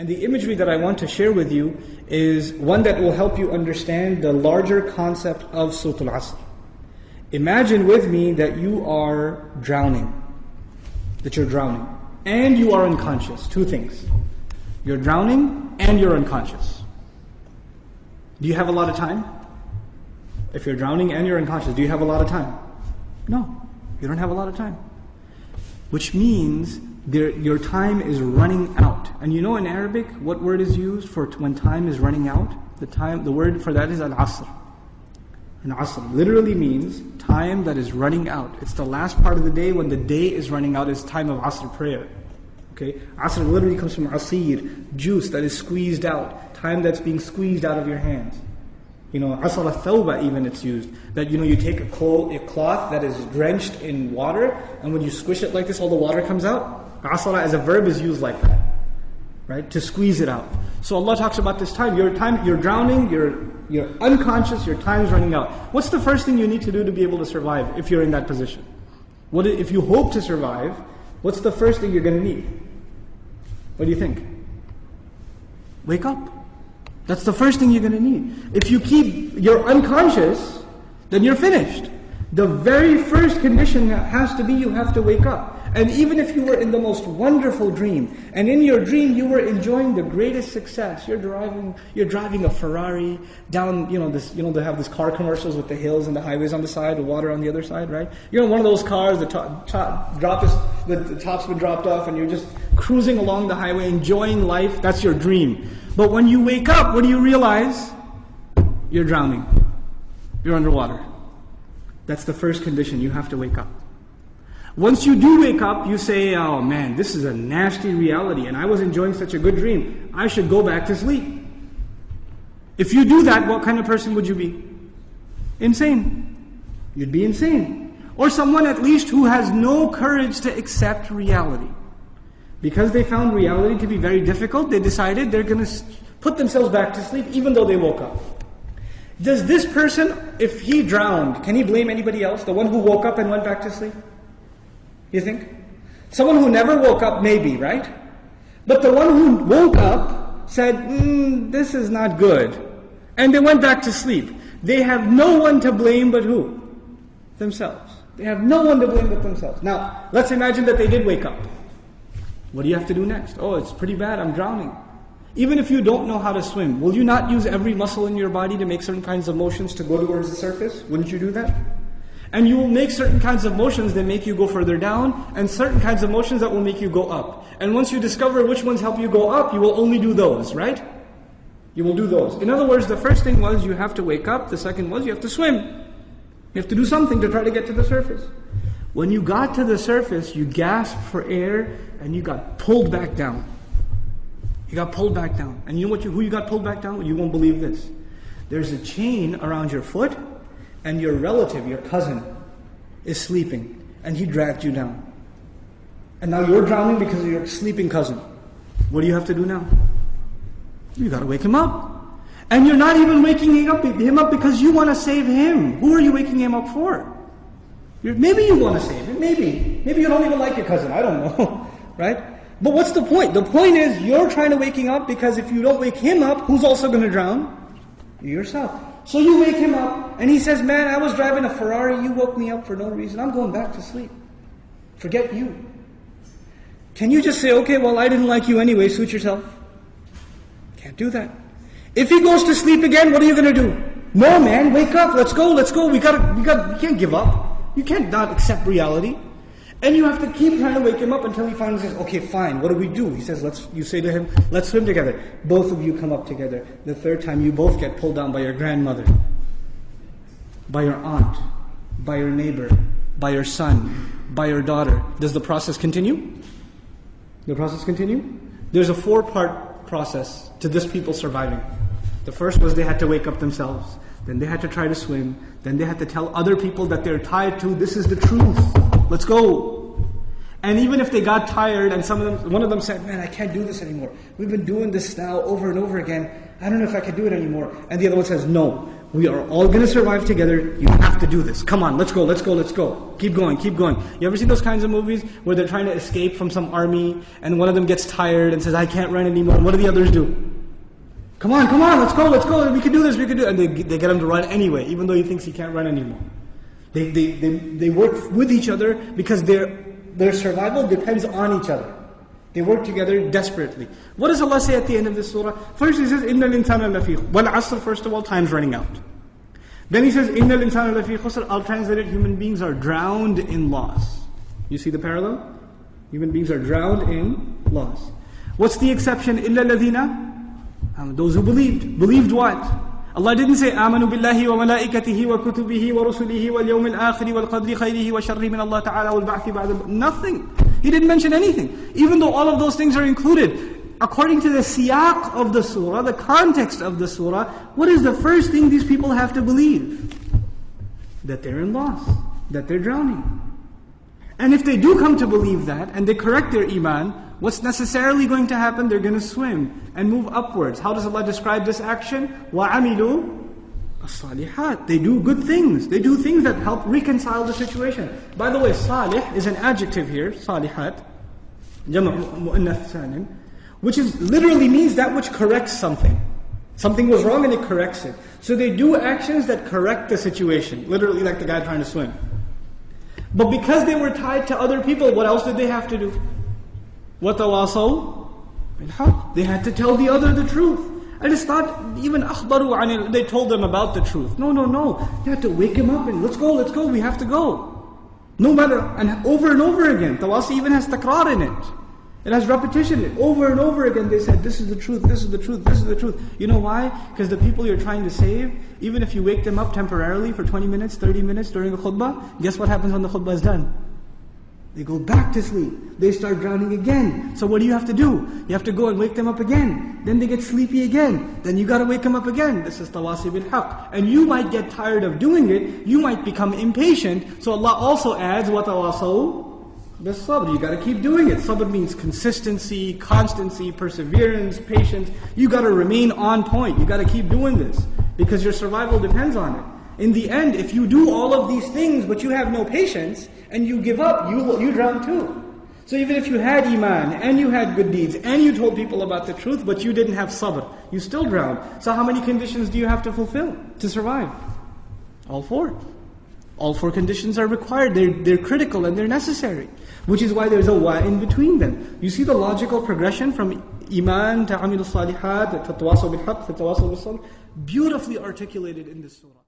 And the imagery that I want to share with you is one that will help you understand the larger concept of Suratul Asr. Imagine with me that you are drowning. And you are unconscious. Two things. You're drowning and you're unconscious. Do you have a lot of time? If you're drowning and you're unconscious, do you have a lot of time? No, you don't have a lot of time. Which means your time is running out. And you know in Arabic, what word is used for when time is running out? The word for that is al-asr. And asr literally means time that is running out. It's the last part of the day when the day is running out. It's time of asr prayer. Okay, asr literally comes from asir, juice that is squeezed out, time that's being squeezed out of your hands. You know, asr al-thawba even it's used. That you take a cloth that is drenched in water, and when you squish it like this, all the water comes out. Asra as a verb is used like that, right? To squeeze it out. So Allah talks about this time. You're drowning, you're unconscious, your time's running out. What's the first thing you need to do to be able to survive if you're in that position? If you hope to survive, what's the first thing you're going to need? What do you think? Wake up. That's the first thing you're going to need. If you're unconscious, then you're finished. The very first condition has to be you have to wake up. And even if you were in the most wonderful dream, and in your dream you were enjoying the greatest success, you're driving a Ferrari down, they have these car commercials with the hills and the highways on the side, the water on the other side, right? You're in one of those cars, the top's been dropped off, and you're just cruising along the highway, enjoying life. That's your dream. But when you wake up, what do you realize? You're drowning. You're underwater. That's the first condition. You have to wake up. Once you do wake up, you say, oh man, this is a nasty reality and I was enjoying such a good dream. I should go back to sleep. If you do that, what kind of person would you be? Insane. You'd be insane. Or someone at least who has no courage to accept reality. Because they found reality to be very difficult, they decided they're going to put themselves back to sleep even though they woke up. Does this person, if he drowned, can he blame anybody else? The one who woke up and went back to sleep? You think? Someone who never woke up, maybe, right? But the one who woke up said, this is not good. And they went back to sleep. They have no one to blame but who? Themselves. They have no one to blame but themselves. Now, let's imagine that they did wake up. What do you have to do next? Oh, it's pretty bad, I'm drowning. Even if you don't know how to swim, will you not use every muscle in your body to make certain kinds of motions to go towards the surface? Wouldn't you do that? And you will make certain kinds of motions that make you go further down, and certain kinds of motions that will make you go up. And once you discover which ones help you go up, you will only do those, right? You will do those. In other words, the first thing was you have to wake up. The second was you have to swim. You have to do something to try to get to the surface. When you got to the surface, you gasped for air, and you got pulled back down. You got pulled back down. And you know who you got pulled back down? You won't believe this. There's a chain around your foot, and your relative, your cousin, is sleeping, and he dragged you down. And now you're drowning because of your sleeping cousin. What do you have to do now? You got to wake him up. And you're not even waking him up because you want to save him. Who are you waking him up for? Maybe you want to save him, maybe. Maybe you don't even like your cousin, I don't know, right? But what's the point? The point is you're trying to wake him up because if you don't wake him up, who's also going to drown? You yourself. So you wake him up, and he says, man, I was driving a Ferrari, you woke me up for no reason, I'm going back to sleep. Forget you. Can you just say, okay, well, I didn't like you anyway, suit yourself? Can't do that. If he goes to sleep again, what are you going to do? No, man, wake up, let's go, we can't give up. You can't not accept reality. And you have to keep trying to wake him up until he finally says, okay, fine, what do we do? He says, you say to him, let's swim together. Both of you come up together. The third time, you both get pulled down by your grandmother, by your aunt, by your neighbor, by your son, by your daughter. Does the process continue? The process continue? There's a 4-part process to this people surviving. The first was they had to wake up themselves. Then they had to try to swim. Then they had to tell other people that they're tied to, this is the truth. Let's go. And even if they got tired and one of them said, man, I can't do this anymore. We've been doing this now over and over again. I don't know if I can do it anymore. And the other one says, no, We are all going to survive together. You have to do this. Come on, let's go, let's go, let's go. Keep going, keep going. You ever seen those kinds of movies where they're trying to escape from some army and one of them gets tired and says, I can't run anymore. And what do the others do? Come on, let's go, let's go. We can do this, we can do it. And they get him to run anyway, even though he thinks he can't run anymore. They work with each other because their survival depends on each other. They work together desperately. What does Allah say at the end of this surah? First He says, إِنَّ الْإِنسَانَ لَفِي Wal asr, first of all, time's running out. Then He says, إِنَّ الْإِنسَانَ لَفِي خُسْرٍ. I'll translate it, human beings are drowned in loss. You see the parallel? Human beings are drowned in loss. What's the exception? إِلَّا الَّذِينَ Those who believed. Believed what? Allah didn't say آمنوا بالله وملائكته وكتبه ورسله واليوم الآخر والقدر خيره وشره من الله تعالى والبعث بعد. Nothing. He didn't mention anything. Even though all of those things are included. According to the siyaq of the surah, the context of the surah, what is the first thing these people have to believe? That they're in loss. That they're drowning. And if they do come to believe that, and they correct their iman, what's necessarily going to happen? They're going to swim and move upwards. How does Allah describe this action? وَعَمِلُوا الصَّالِحَاتِ. They do good things. They do things that help reconcile the situation. By the way, salih is an adjective here, salihat, jama' mu'annath salim, which literally means that which corrects something. Something was wrong and it corrects it. So they do actions that correct the situation. Literally like the guy trying to swim. But because they were tied to other people, what else did they have to do? وَتَوَاصَوْا بِالْحَقِّ. They had to tell the other the truth. And it's not even أخبروا عن they told them about the truth. No. You have to wake him up and let's go, we have to go. No matter, and over again. Tawasi even has takrar in it. It has repetition. Over and over again they said, this is the truth, this is the truth, this is the truth. You know why? Because the people you're trying to save, even if you wake them up temporarily for 20 minutes, 30 minutes during a khutbah, guess what happens when the khutbah is done? They go back to sleep. They start drowning again. So what do you have to do? You have to go and wake them up again. Then they get sleepy again. Then you got to wake them up again. This is tawasi bil haqq. And you might get tired of doing it. You might become impatient. So Allah also adds, وَتَوَاصَوْا بِالصَّبْرِ. You got to keep doing it. Sabr means consistency, constancy, perseverance, patience. You got to remain on point. You got to keep doing this. Because your survival depends on it. In the end, if you do all of these things but you have no patience, and you give up, you drown too. So even if you had iman, and you had good deeds, and you told people about the truth, but you didn't have sabr, you still drown. So how many conditions do you have to fulfill to survive? All four. All four conditions are required. They're critical and they're necessary. Which is why there's a wa in between them. You see the logical progression from iman to amil salihat, to tawasaw bil haqq, to tawasaw bil sabr, beautifully articulated in this surah.